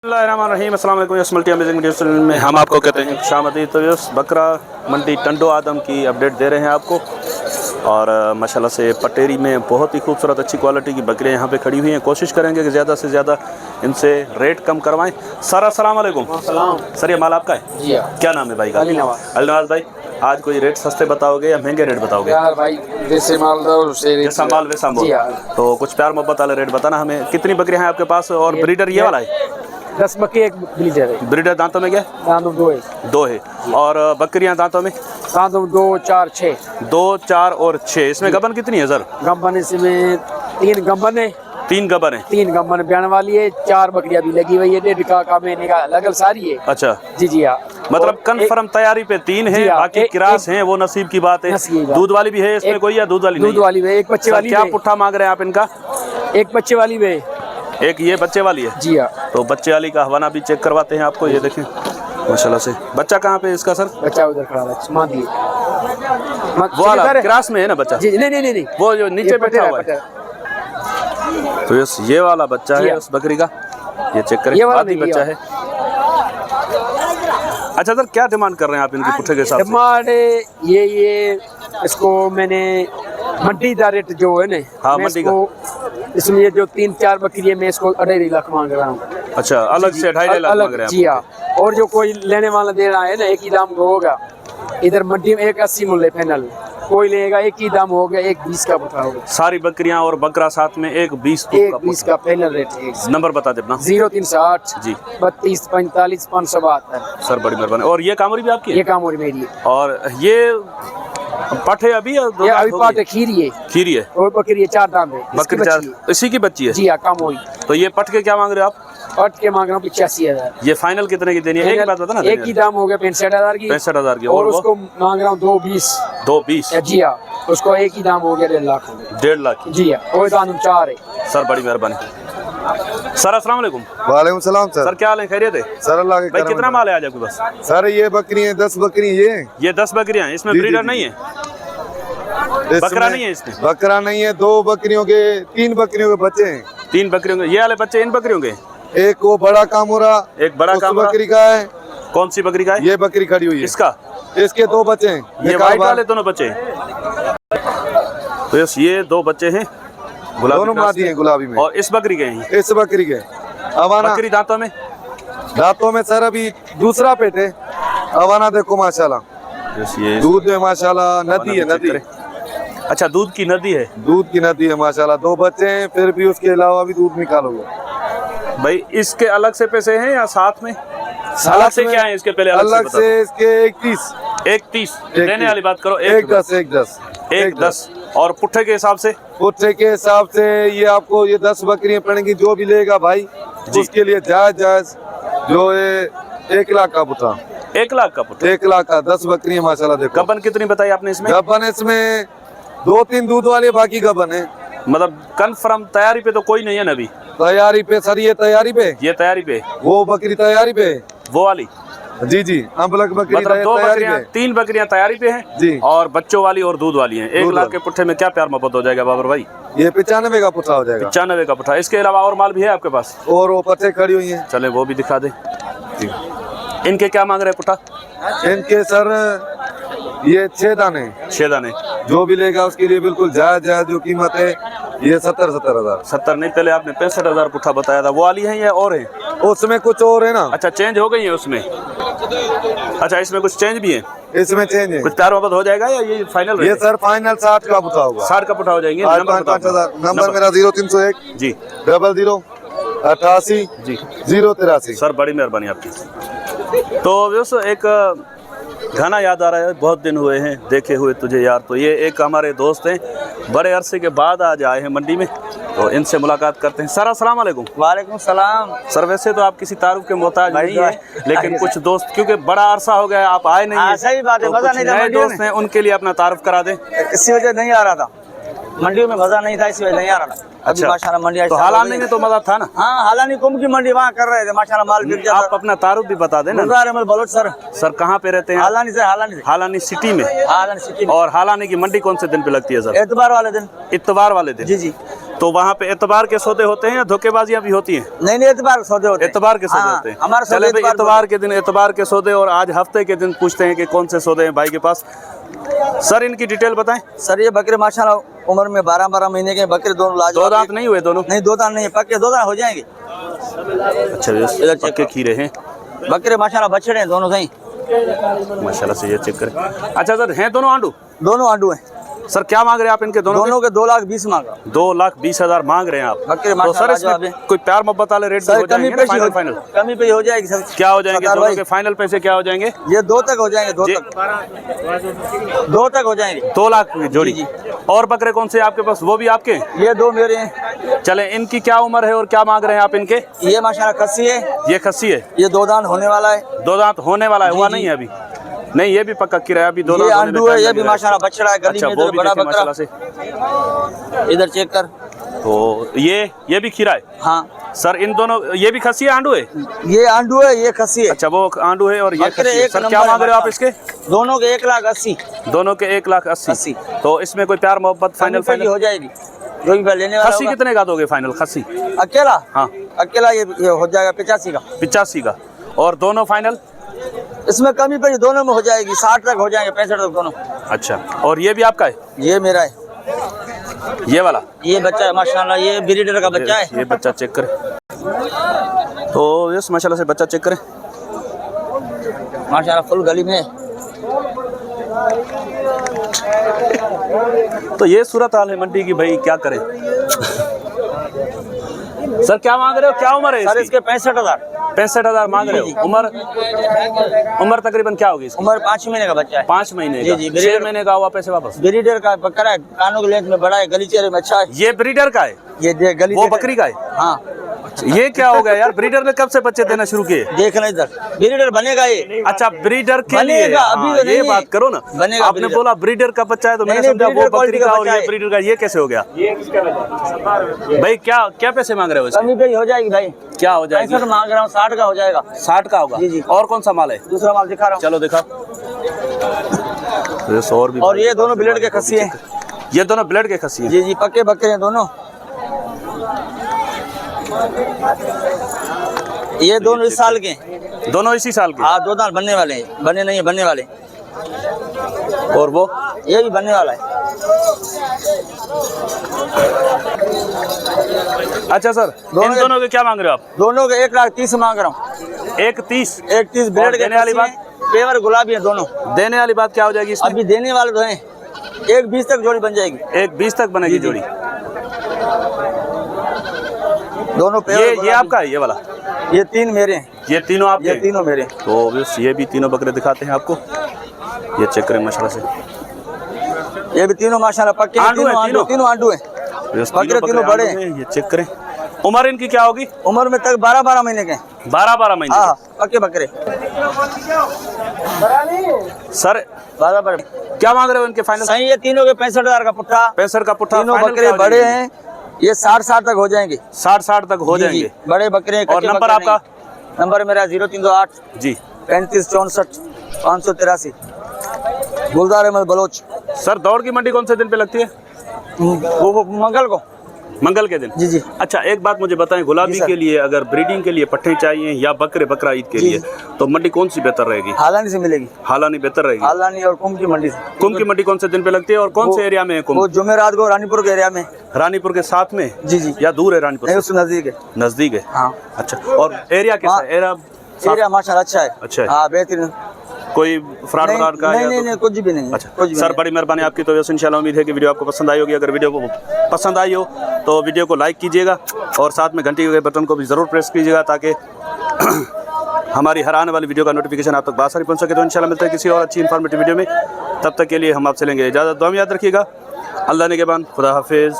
रहीम अस्सलाम वालेकुम। Yes multi amazing video channel में हम आपको कहते हैं खुशामदीद। तो यस बकरा मंडी टंडो आदम की अपडेट दे रहे हैं आपको। और माशाल्लाह से पटेरी में बहुत ही खूबसूरत अच्छी क्वालिटी की बकरियां यहाँ पे खड़ी हुई हैं। कोशिश करेंगे कि ज़्यादा से ज़्यादा इनसे रेट कम करवाएं। सर अस्सलाम वालेकुम। सर ये माल आपका है जी? क्या नाम है भाई का? अलीनवाज भाई, आज कोई रेट सस्ते बताओगे या महंगे रेट बताओगे? यार भाई जैसे माल दो जैसा माल वैसा मोल। तो कुछ प्यार मोहब्बत वाले रेट बताना हमें। कितनी बकरियां हैं आपके पास? और ब्रीडर ये वाला है? 10 बकरी एक ब्रीडर है। ब्रीडर दांतों में क्या? दांतों दो है। और बकरियां दांतों में? दांतों 2, 4, 6। 2, 4 और 6। इसमें गबन कितनी है सर? गबन इसमें 3 गबन है। 3 गबन है? 3 गबन ब्यान वाली है। 4 बकरियां भी लगी हुई है। 1.5 का महीने का लगल सारी है। अच्छा जी हाँ। मतलब कन्फर्म तैयारी पे 3 है, बाकी किरास हैं वो नसीब की बात है। दूध वाली भी है इसमें कोई या दूध वाली नहीं? दूध वाली है। एक बच्चे वाली। क्या पुट्ठा मांग रहे हैं आप इनका? एक बच्चे वाली है। एक ये बच्चे वाली है जी हाँ। तो बच्चे वाली का हवाना भी चेक करवाते हैं आपको। ये देखें माशाल्लाह से। बच्चा कहाँ पे इसका सर? बच्चा उधर खड़ा है मादी। वो वाला क्रास में है ना बच्चा? जी नहीं वो जो नीचे बैठा हुआ है। तो ये वाला बच्चा है उस बकरी का। ये चेक करें, मादी बच्चा है। अच्छा सर, क्या डिमांड कर रहे हैं आप इनकी पुट्ठे के हिसाब से? डिमांड ये इसको मैंने मंडी का रेट जो है ना, हाँ मंडी का, इसमें ये जो 3-4 बकरी है मैं इसको 2.5 लाख मांग रहा हूँ। अच्छा अलग से 2.5 लाख मांग रहे हैं? जी हाँ। और जो कोई लेने वाला दे रहा है ना, एक ही दाम होगा। इधर मंडी में 1.80 मूल्य फाइनल। कोई लेगा एक ही दाम होगा, 1.20 का पुट्ठा होगा। सारी बकरियां और बकरा साथ में 1.20 का फाइनल रेट है। नंबर बता दे अपना। 0360 जी 32 45 572। सर बड़ी मेहरबानी। और ये कामोरी भी आपकी है? ये कामोरी मेरी है। और ये पठे अभी पाठ खीरी है। खीरी है और बकरी 4 दाम है। बकरी 4 इसी की बच्ची है? जी हाँ कामोरी। तो ये पट के क्या मांग रहे हो आप? पट के मांग रहा हूँ 85,000। ये फाइनल कितने की देनी है? एक बात बता ना। एक ही दाम हो गया 65,000 की। 65,000 की। और उसको मांग रहा हूँ 2.20। जी हाँ, उसको एक ही दाम हो गया 1.5 लाख। 1.5 लाख की? जी हाँ। और दाम 4 है। सर बड़ी मेहरबानी। सर अस्सलाम वालेकुम। वालेकुम सलाम सर। सर क्या हाल है? खैरियत है सर? अल्लाह के भाई कितना माल है आज आपके पास? सर ये बकरी है 10 बकरी। ये 10 बकरियां हैं। इसमें ब्रीडर नहीं है? बकरा नहीं है इसमें? बकरा नहीं है। 2 बकरियों के 3 बकरियों के बच्चे हैं। 3 बकरियों के? ये वाले बच्चे इन बकरियों के? एक वो बड़ा कामोरा, एक बड़ा कामोरा बकरी का है। कौन सी बकरी का है? ये बकरी खड़ी हुई है। इसका? इसके 2 बच्चे हैं। ये वाइट वाले दोनों बच्चे? तो ये 2 बच्चे हैं दोनों मादी हैं गुलाबी में। और इस बकरी के हैं? इस बकरी के अवाना। बकरी दांतों में? दांतों में सर अभी दूसरा पेट है। अवाना देखो माशाल्लाह, दूध में माशाल्लाह नदी है। नदी? अच्छा दूध की नदी है? दूध की नदी है माशाल्लाह। 2 बच्चे हैं, फिर भी उसके अलावा भी दूध निकालोगे भाई। इसके अलग से पैसे हैं या साथ में? अलग से क्या है इसके? पहले अलग से इसके 1.30 देने वाली बात करो। 1.10 और पुट्ठे के हिसाब से? पुट्ठे के हिसाब से ये आपको ये 10 बकरियां पड़ेंगी। जो भी लेगा भाई उसके लिए जायज जो ये 1 लाख का पुट्ठा। 1 लाख का पुट्ठा? 1 लाख का 10 बकरियां माशाल्लाह। देखो गबन कितनी बताई आपने इसमें? गबन इसमें 2-3 दूध वाले, बाकी गबन है। मतलब कंफर्म तैयारी पे तो कोई नहीं है ना अभी? तैयारी पे सर। ये तैयारी पे? ये तैयारी पे। वो बकरी तैयारी पे? वो वाली? जी अम्बलक बकरी। मतलब 2 बकरियां, 3 बकरियां तैयारी पे हैं जी। और बच्चों वाली और दूध वाली हैं। 1 लाख के पुट्ठे में क्या प्यार मोहब्बत हो जाएगा बाबर भाई? ये 95 का पुट्ठा हो जाएगा। 95 का पुट्ठा। इसके अलावा और माल भी है आपके पास? और वो पट्टे खड़ी हुई हैं। चले वो भी दिखा दे। इनके क्या मांग रहे हैं पुट्ठा? इनके सर ये 6 दाने। 6 दाने? जो भी लेगा उसके लिए बिल्कुल जायज जो कीमत है। ये 70,000। 70 नहीं, पहले आपने 65,000 पुट्ठा बताया था। वो वाली है या और है? उसमें कुछ और है ना। अच्छा चेंज हो गई है उसमें? अच्छा इसमें कुछ चेंज भी है? इसमें चेंज है। कुछ प्यार मोहब्बत हो जाएगा या ये फाइनल? ये सर फाइनल 60 का पुट्ठा होगा। 60 का पुट्ठा हो जाएंगे। नंबर मेरा 0301 जी 00 88 जी 083। सर बड़ी मेहरबानी आपकी। तो दोस्तों एक गाना याद आ रहा है, बहुत दिन हुए हैं देखे हुए तुझे यार। तो ये एक हमारे दोस्त हैं, बड़े अरसे के बाद आज आए हैं मंडी में, तो इनसे मुलाकात करते हैं। सर अस्सलाम वालेकुम। वालेकुम सलाम। सर वैसे तो आप किसी तारुफ के मोहताज नहीं है, लेकिन कुछ दोस्त क्योंकि बड़ा अरसा हो गया आप आए नहीं है। सही बात है। मजा नहीं था। नए दोस्त हैं उनके लिए अपना तारुफ करा दें। इसी वजह नहीं आ रहा था मंडी में, मजा नहीं था इसी वजह नहीं आ रहा था। अच्छा माशाल्लाह मंडी तो हालानी में तो मजा था ना? हाँ हालानी कुंभ की मंडी वहाँ कर रहे थे माशाल्लाह। माल बिक जाता। आप अपना तारुफ भी बता दें ना। Bloch sir. सर कहाँ पे रहते हैं? हालानी से। हालानी सिटी में? हालानी सिटी में। और हालानी की मंडी कौन से दिन पे लगती है सर? इतवार वाले दिन। इतवार वाले दिन? जी। तो वहाँ पे एतबार के सौदे होते हैं या धोखेबाजियाँ भी होती हैं? नहीं एतबार के सौदे होते हैं। एतबार के सौदे हाँ, होते हैं। हमारे सौदे चले भाई, एतबार एतबार के दिन एतबार के सौदे और आज हफ्ते के दिन पूछते हैं कि कौन से सौदे हैं भाई के पास। सर इनकी डिटेल बताएं। सर ये बकरे माशाल्लाह उम्र में 12-12 महीने के बकरे, दोनों लाजवाब। दो दांत नहीं हुए दोनों? नहीं, दो दांत नहीं है, पक्के दो दांत हो जाएंगे। अच्छा, इधर चेक पक्के खीरे हैं बकरे माशाल्लाह, बछड़े हैं दोनों सही माशाल्लाह से, ये चेक करें। अच्छा सर, हैं दोनों आंडू? दोनों आंडू हैं। सर क्या मांग रहे हैं आप इनके दोनों के 2,20,000 मांगा। 2,20,000 मांग रहे हैं आप। बकरे तो सर इसमें माशाल्लाह कोई प्यार मोहब्बत वाले रेट हो जाएंगे ना? फाइनल फाइनल कमी पे हो जाएगी सर। क्या हो जाएंगे दोनों के फाइनल पैसे? क्या हो जाएंगे? ये 2 तक हो जाएंगे, 2 तक हो जाएंगे। 2 लाख की जोड़ी। जी। और बकरे कौन से आपके पास? वो भी आपके हैं? ये 2 मेरे हैं। चले, इनकी क्या उम्र है और क्या मांग रहे हैं आप इनके? ये माशाल्लाह खस्सी है। ये खस्सी है। ये 2 दांत होने वाला है। 2 दांत होने वाला है, हुआ नहीं है अभी? नहीं, ये भी पक्का किराया अभी 2 दांत आंडू है। ये भी माशाल्लाह बछड़ा है, गली अच्छा, में वो भी बड़ा देखें बकरा। माशाल्लाह से। इधर चेक कर। तो ये भी खीरा है? हाँ सर इन दोनों, ये भी खस्सी है आंडू है? ये आंडू है, ये खस्सी है। अच्छा, वो आंडू है और ये खस्सी है। एक सर नंबर क्या है मांग रहे हो आप इसके? दोनों के 1,80,000। दोनों के 1,80,000। तो इसमें कोई प्यार मोहब्बत फाइनल फाइनल हो जाएगी जो भी लेने वाला खस्सी कितने का दोगे फाइनल? खस्सी अकेला? हाँ अकेला ये हो जाएगा 85 का। 85 का। और दोनों फाइनल? इसमें कमी पे दोनों में हो जाएगी, 60 तक हो जाएंगे, 65 तक दोनों। अच्छा, और ये भी आपका है? ये मेरा है। ये वाला? ये बच्चा है माशाल्लाह, ये ब्रीडर का बच्चा है। ये बच्चा चेक करें। तो यस माशाल्लाह से बच्चा चेक करें माशाल्लाह, फुल गली में। तो ये सूरत हाल है मंडी की भाई, क्या करें। सर क्या मांग रहे हो? क्या उम्र है सर इसकी? इसके 65,000। 65,000 मांग रहे हो। उम्र तकरीबन क्या होगी इसकी? उम्र 5 महीने का बच्चा है। 5 महीने का? जी, 6 महीने का हुआ पैसे वापस? ब्रीडर का बकरा है, कानों के लेंथ में बड़ा है, गली चेहरे में अच्छा है। ये ब्रीडर का है? ये गली वो बकरी का है? हाँ। ये क्या हो गया यार, ब्रीडर ने कब से बच्चे देना शुरू किए? देखना इधर, ब्रीडर बनेगा ये। अच्छा, ब्रीडर के लिए? बनेगा, अभी तो ये नहीं बात करो ना। बनेगा आपने ब्रीडर। बोला ब्रीडर का बच्चा है तो मैंने नहीं, समझा वो ब्रीडर बकरी क्वालिटी का का और बच्चा ये है। ब्रीडर का। ये कैसे हो गया भाई? क्या पैसे मांग रहे हो इसके? कमी पे हो जाएगी भाई। क्या हो जाएगी? 65 मांग रहा हूँ, 60 का हो जाएगा। 60 का होगा? जी। और कौन सा माल है? दूसरा माल दिखा रहा हूँ। चलो दिखाओ। और भी, और ये दोनों ब्लेड के खस्सी है। ये दोनों ब्लेड के खस्सी है? जी, पक्के बकरे हैं दोनों। ये दोनों इस साल के, दोनों इसी साल के? हाँ 2 दांत बनने वाले हैं। बने नहीं है, बनने वाले। और वो? ये भी बनने वाला है। अच्छा सर, इन दोनों के क्या मांग रहे हो आप? दोनों के 1,30,000 मांग रहा हूँ। 1,30,000? 1,30,000 ब्लेड के देने वाली बात? पेवर गुलाबी है दोनों। देने वाली बात क्या हो जाएगी इसमें? अभी देने वाले तो हैं, 1,20 तक जोड़ी बन जाएगी। 1,20 तक बनेगी जोड़ी? दोनों ये आपका है? ये वाला? ये 3 मेरे हैं। ये तीनों आपके? ये तीनों मेरे। तो बस ये भी तीनों बकरे दिखाते हैं आपको, ये चेक करें माशाल्लाह से। ये भी तीनों माशाल्लाह पक्के आंडू हैं, तीनों आंडू हैं। बकरे तीनों बड़े हैं। ये चेक करें। उम्र इनकी क्या होगी? उम्र में तक 12-12 महीने के। 12-12 महीने? हाँ, पक्के बकरे। सर 12 क्या मांग रहे हो इनके फाइनल? सही है, तीनों के 65,000 का पुट्ठा। 65 का पुट्ठा। तीनों बकरे बड़े हैं, ये 60 तक हो जाएंगे। 60 तक हो जाएंगे? बड़े बकरे। और नंबर आपका? नंबर मेरा 0328 जी 3564 583। गुलजार अहमद बलोच। सर दौड़ की मंडी कौन से दिन पे लगती है? वो मंगल को। मंगल के दिन? जी। अच्छा, एक बात मुझे बताएं, गुलाबी के लिए अगर ब्रीडिंग के लिए पट्टे चाहिए या बकरा ईद के लिए, तो मंडी कौन सी बेहतर रहेगी? हालानी से मिलेगी। हालानी बेहतर रहेगी? हालानी और कुंभ की मंडी से। कुंभ की मंडी कौन से दिन पे लगती है और कौन से एरिया में है कुंभ? वो जुमेरात को रानीपुर के एरिया में। रानीपुर के साथ में? जी। या दूर है रानीपुर? नहीं, उससे नजदीक है। नजदीक है? हाँ। अच्छा, और एरिया कैसा है? एरिया माशाल्लाह अच्छा है। अच्छा है? हाँ, बेहतरीन। कोई फ्रॉड का? नहीं, कुछ भी नहीं। अच्छा सर, बड़ी मेहरबानी आपकी। तो इंशाल्लाह उम्मीद है कि वीडियो आपको पसंद आई होगी। अगर वीडियो को पसंद आई हो तो वीडियो को लाइक कीजिएगा और साथ में घंटी के बटन को भी ज़रूर प्रेस कीजिएगा ताकि हमारी हर आने वाली वीडियो का नोटिफिकेशन आप तक बासानी पहुंच सके। तो इंशाल्लाह मिलते हैं किसी और अच्छी इन्फॉर्मेटिव वीडियो में। तब तक के लिए हम आपसे लेंगे इजाज़त। दुआ में याद रखिएगा। अल्लाह ने के बाद, खुदा हाफिज़।